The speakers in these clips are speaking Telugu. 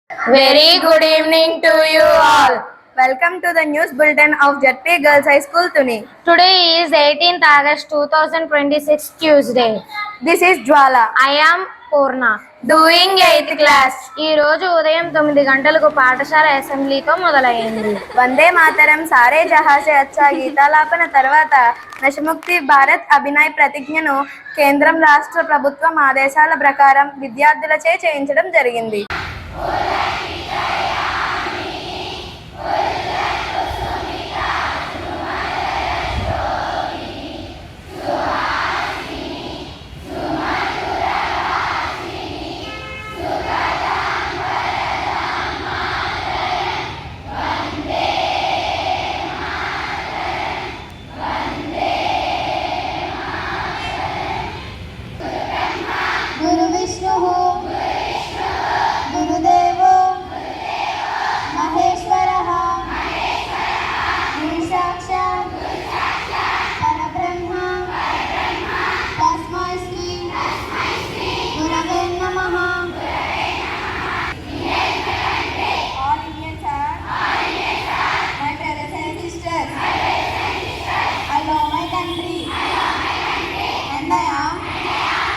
Very good evening to you all. Welcome to the news bulletin of JP Girls High School, Tuni. Today is 18th August 2026 Tuesday. This is Jwala. I am Purna. Doing 8th class. ఈ రోజు ఉదయం 9 గంటలకు పాఠశాల అసెంబ్లీతో మొదలైంది. వందే మాతరం సారే జహాసే అచ్చా గీతాలాపన తర్వాత నశముక్తి భారత్ అభినయ్ ప్రతిజ్ఞను కేంద్రం రాష్ట్ర ప్రభుత్వం ఆదేశాల ప్రకారం విద్యార్థులచే చేయించడం జరిగింది. गुरु विष्णु गुरुदेवो महेश्वरः गुरु साक्षात् परब्रह्म तस्मै श्री गुरवे नमः. All Indians are my brothers and sisters. I love my country and I am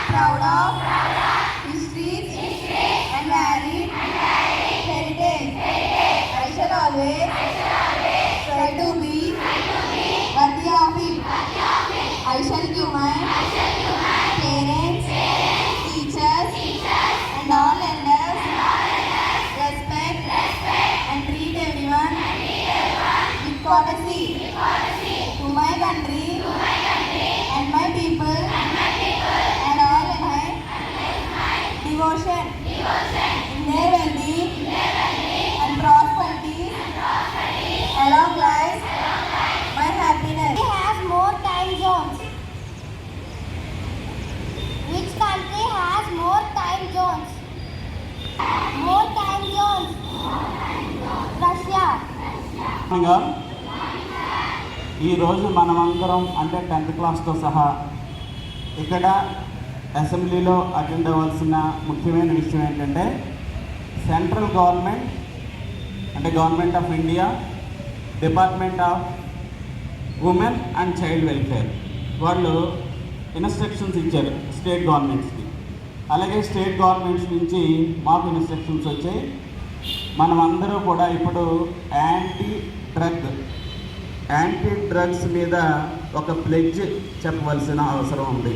proud of history and varied heritage. I shall always try to be worthy of it. I shall give my parents, teachers and all elders respect and treat everyone with courtesy. To my country and my people and all my devotion in their well-being and prosperity along life my happiness. It has more time zones. Which country has more time zones? More time zones. Russia. ఈరోజు మనమందరం అంటే 10th క్లాస్తో సహా ఇక్కడ అసెంబ్లీలో అటెండ్ అవ్వాల్సిన ముఖ్యమైన విషయం ఏంటంటే సెంట్రల్ గవర్నమెంట్ అంటే government of India, department of women and child welfare వాళ్ళు ఇన్స్ట్రక్షన్స్ ఇచ్చారు స్టేట్ గవర్నమెంట్స్కి. అలాగే స్టేట్ గవర్నమెంట్స్ నుంచి మాకు ఇన్స్ట్రక్షన్స్ వచ్చాయి. మనమందరూ కూడా ఇప్పుడు యాంటీ డ్రగ్స్ మీద ఒక ప్లెడ్జ్ చెప్పవలసిన అవసరం ఉంది.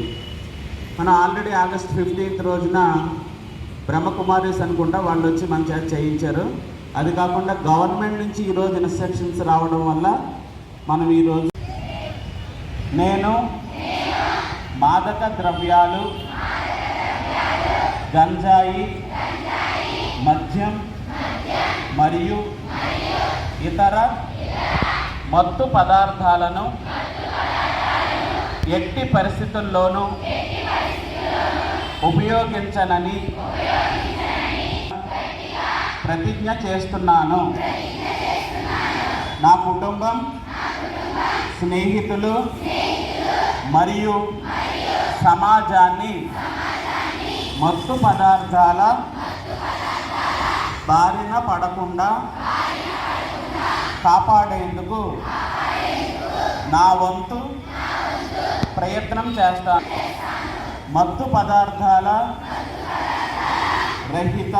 మనం ఆల్రెడీ ఆగస్ట్ 15th రోజున బ్రహ్మకుమారీస్ అనుకుంటా వాళ్ళు వచ్చి మన చేత చేయించారు. అది కాకుండా గవర్నమెంట్ నుంచి ఈరోజు ఇన్స్ట్రక్షన్స్ రావడం వల్ల మనం ఈరోజు నేను మాదక ద్రవ్యాలు, గంజాయి, మద్యం మరియు ఇతర మత్తు పదార్థాలను ఎట్టి పరిస్థితుల్లోనూ ఉపయోగించనని ప్రతిజ్ఞ చేస్తున్నాను. నా కుటుంబం, స్నేహితులు మరియు సమాజాన్ని మత్తు పదార్థాల బారిన పడకుండా కాపాడేందుకు నా వంతు ప్రయత్నం చేస్తాను. మత్తు పదార్థాల రహిత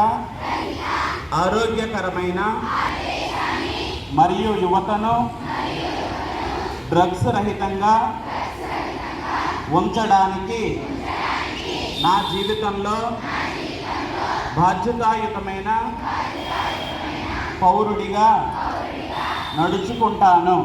ఆరోగ్యకరమైన మరియు యువతను డ్రగ్స్ రహితంగా ఉంచడానికి నా జీవితంలో బాధ్యతాయుతమైన పౌరుడిగా నడుచుకుంటాను.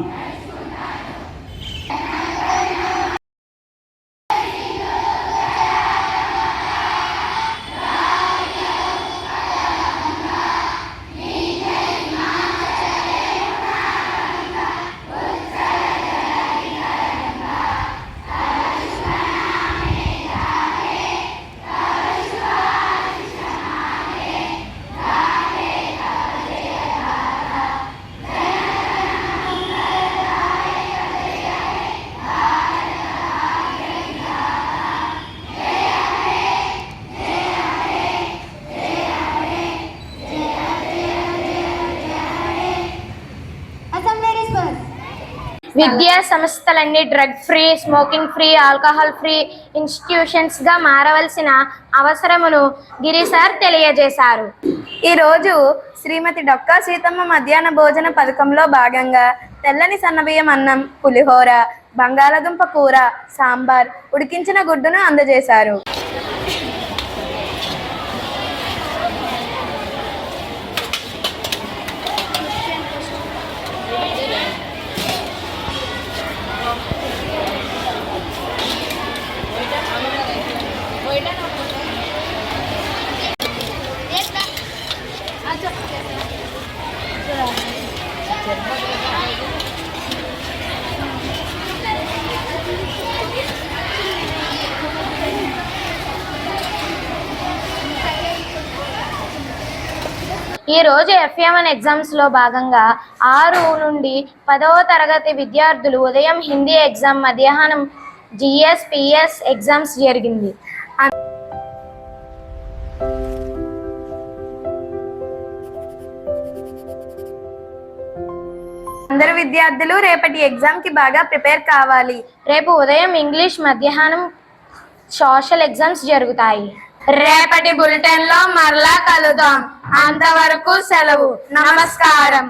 విద్యా సంస్థలన్నీ drug free, smoking free, alcohol free ఇన్స్టిట్యూషన్స్గా మారవలసిన అవసరమును గిరి సార్ తెలియజేశారు. ఈరోజు శ్రీమతి డొక్కా సీతమ్మ మధ్యాహ్న భోజన పథకంలో భాగంగా తెల్లని సన్నబియ్యం అన్నం, పులిహోర, బంగాళదుంప కూర, సాంబార్, ఉడికించిన గుడ్డును అందజేశారు. ఈ రోజు FA1 ఎగ్జామ్స్లో భాగంగా 6 నుండి 10వ తరగతి విద్యార్థులు ఉదయం హిందీ ఎగ్జామ్, మధ్యాహ్నం GS, PS ఎగ్జామ్స్ జరిగింది. అందరు విద్యార్థులు రేపటి ఎగ్జామ్కి బాగా ప్రిపేర్ కావాలి. రేపు ఉదయం ఇంగ్లీష్, మధ్యాహ్నం సోషల్ ఎగ్జామ్స్ జరుగుతాయి. రేపటి బులెటిన్లో మరలా కలుద్దాం. అంతవరకు సెలవు. నమస్కారం.